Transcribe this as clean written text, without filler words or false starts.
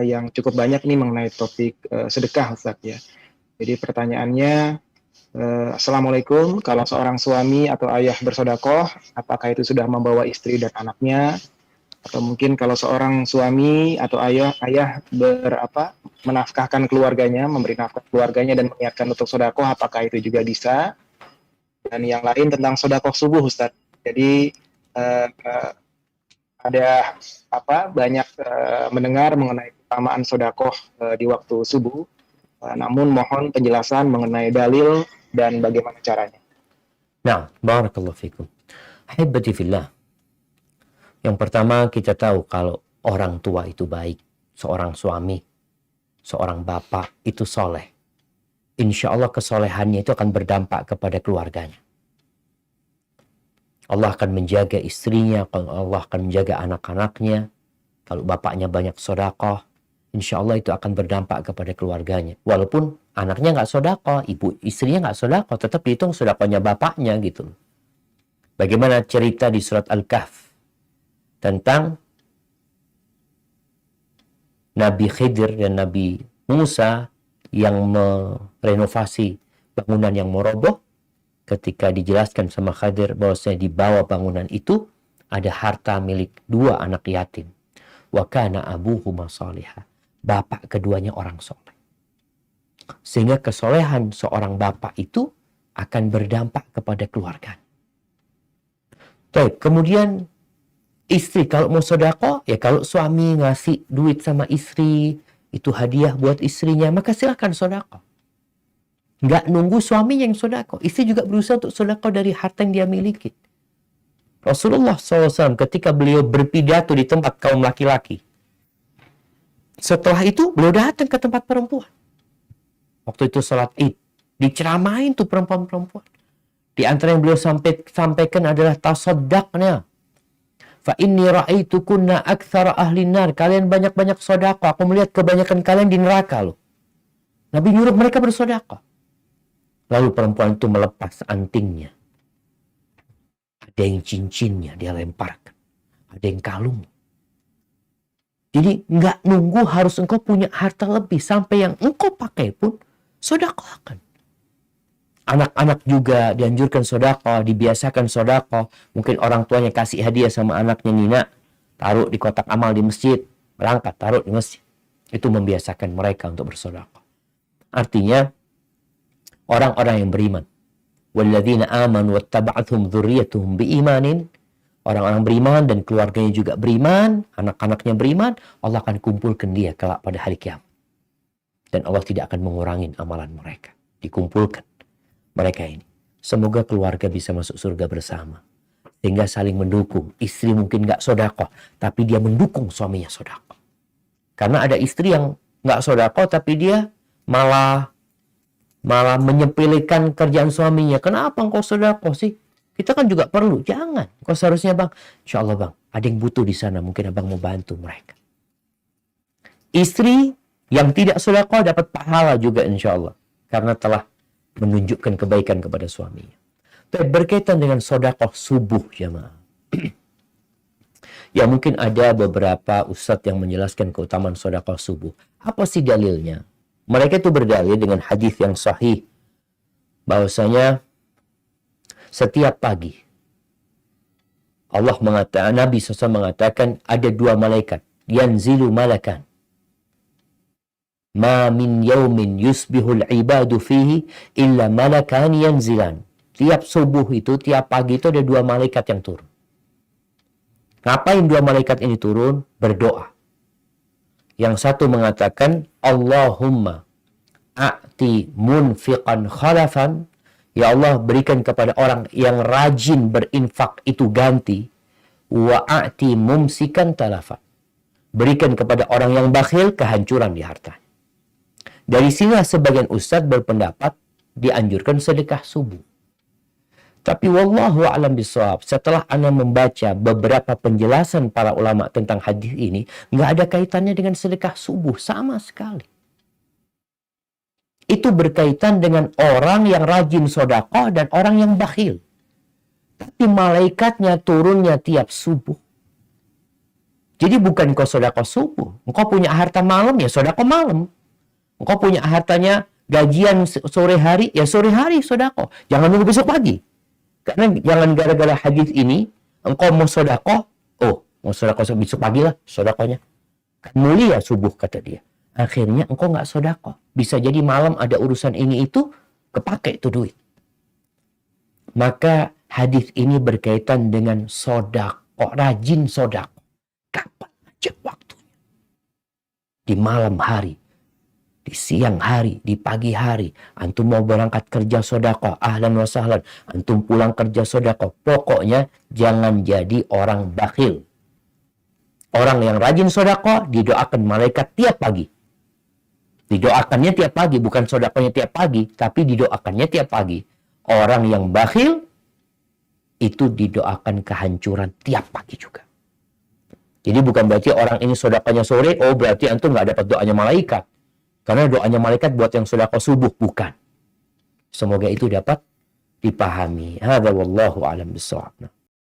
yang cukup banyak nih mengenai topik sedekah, Ustaz ya. Jadi pertanyaannya, Assalamualaikum, kalau seorang suami atau ayah bersodakoh, apakah itu sudah membawa istri dan anaknya? Atau mungkin kalau seorang suami atau ayah menafkahkan keluarganya, memberi nafkah keluarganya dan mengingatkan untuk sodakoh, apakah itu juga bisa? Dan yang lain tentang sodakoh subuh, Ustaz. Jadi uh, uh, ada banyak mendengar mengenai keutamaan sodakoh di waktu subuh. Namun mohon penjelasan mengenai dalil dan bagaimana caranya. Nah, barakallahu fikum. Ahibati fillah. Yang pertama kita tahu kalau orang tua itu baik, seorang suami, seorang bapak itu soleh. Insya Allah kesolehannya itu akan berdampak kepada keluarganya. Allah akan menjaga istrinya, Allah akan menjaga anak-anaknya. Kalau bapaknya banyak sodakoh, insya Allah itu akan berdampak kepada keluarganya. Walaupun anaknya nggak sodakoh, istrinya nggak sodakoh, tetap dihitung sodakohnya bapaknya gitu. Bagaimana cerita di surat Al-Kahf tentang Nabi Khidir dan Nabi Musa yang merenovasi bangunan yang mau roboh. Ketika dijelaskan sama Khidir bahwasanya di bawah bangunan itu ada harta milik dua anak yatim. Wa kana abuhuma salihah. Bapak keduanya orang soleh. Sehingga kesolehan seorang bapak itu akan berdampak kepada keluarga. Baik, kemudian istri kalau mau sodako, ya kalau suami ngasih duit sama istri, itu hadiah buat istrinya, maka silakan sodako. Nggak nunggu suaminya yang sodako. Istri juga berusaha untuk sodako dari harta yang dia miliki. Rasulullah SAW ketika beliau berpidato di tempat kaum laki-laki, setelah itu beliau datang ke tempat perempuan. Waktu itu sholat id, diceramain tuh perempuan-perempuan. Di antara yang beliau sampaikan adalah tasaddaqna. Fa inni ra'aitukunna aktsara ahli nar. Kalian banyak-banyak sedekah. Aku melihat kebanyakan kalian di neraka loh. Nabi nyuruh mereka bersedekah. Lalu perempuan itu melepas antingnya. Ada yang cincinnya dia lemparkan. Ada yang kalung. Jadi nggak nunggu harus engkau punya harta lebih. Sampai yang engkau pakai pun sedekahkan. Anak-anak juga dianjurkan sedekah, dibiasakan sedekah. Mungkin orang tuanya kasih hadiah sama anaknya, Nina, taruh di kotak amal di masjid, berangkat taruh di masjid. Itu membiasakan mereka untuk bersedekah. Artinya orang-orang yang beriman, walladzina amanu wattaba'athum dzurriyyatuhum biimanin, orang-orang beriman dan keluarganya juga beriman, anak-anaknya beriman, Allah akan kumpulkan dia kelak pada hari kiamat. Dan Allah tidak akan mengurangi amalan mereka. Dikumpulkan mereka ini. Semoga keluarga bisa masuk surga bersama. Sehingga saling mendukung. Istri mungkin nggak sodakoh, tapi dia mendukung suaminya sodakoh. Karena ada istri yang nggak sodakoh, tapi dia malah menyepelekan kerjaan suaminya. Kenapa engkau sodakoh sih? Kita kan juga perlu. Jangan. Kau seharusnya bang, insya Allah bang, ada yang butuh di sana. Mungkin abang mau bantu mereka. Istri yang tidak sodakoh dapat pahala juga insya Allah. Karena telah menunjukkan kebaikan kepada suaminya. Berkaitan dengan sodakoh subuh jamaah. Ya mungkin ada beberapa ustadz yang menjelaskan keutamaan sodakoh subuh. Apa sih dalilnya? Mereka itu berdalil dengan hadis yang sahih. Bahwasanya setiap pagi Allah mengatakan, Nabi SAW mengatakan ada dua malaikat. Yanzilu malakan. Ma min yaumin yusbihul ibadu fihi illa malakan yanzilan. Tiap subuh itu, tiap pagi itu ada dua malaikat yang turun. Ngapain dua malaikat ini turun? Berdoa. Yang satu mengatakan, Allahumma a'ti munfiqan khalafan. Ya Allah, berikan kepada orang yang rajin berinfak itu ganti. Wa a'ti mumsikan talafan. Berikan kepada orang yang bakhil kehancuran di hartanya. Dari sinilah sebagian ustadz berpendapat dianjurkan sedekah subuh. Tapi wallahu a'lam bishawab, setelah ana membaca beberapa penjelasan para ulama tentang hadis ini, nggak ada kaitannya dengan sedekah subuh sama sekali. Itu berkaitan dengan orang yang rajin sedekah dan orang yang bakhil. Tapi malaikatnya turunnya tiap subuh. Jadi bukan kau sedekah subuh. Engkau punya harta malam, ya sedekah malam. Engkau punya hartanya gajian sore hari, ya sore hari sedekah. Jangan nunggu besok pagi. Karena jangan gara-gara hadis ini, engkau mau sedekah, mau sedekah besok pagi lah sedekahnya. Kan mulia subuh, kata dia. Akhirnya engkau nggak sedekah. Bisa jadi malam ada urusan ini itu, kepake itu duit. Maka hadis ini berkaitan dengan sedekah, rajin sedekah. Kapan aja waktunya. Di malam hari, di siang hari, di pagi hari. Antum mau berangkat kerja sedekah, ahlan wa sahlan. Antum pulang kerja sedekah. Pokoknya jangan jadi orang bakhil. Orang yang rajin sedekah didoakan malaikat tiap pagi. Didoakannya tiap pagi, bukan sedekahnya tiap pagi, tapi didoakannya tiap pagi. Orang yang bakhil itu didoakan kehancuran tiap pagi juga. Jadi bukan berarti orang ini sedekahnya sore, berarti antum nggak dapat doanya malaikat. Karena doanya malaikat buat yang sedekah subuh, bukan. Semoga itu dapat dipahami. Hadza wallahu a'lam bishawab.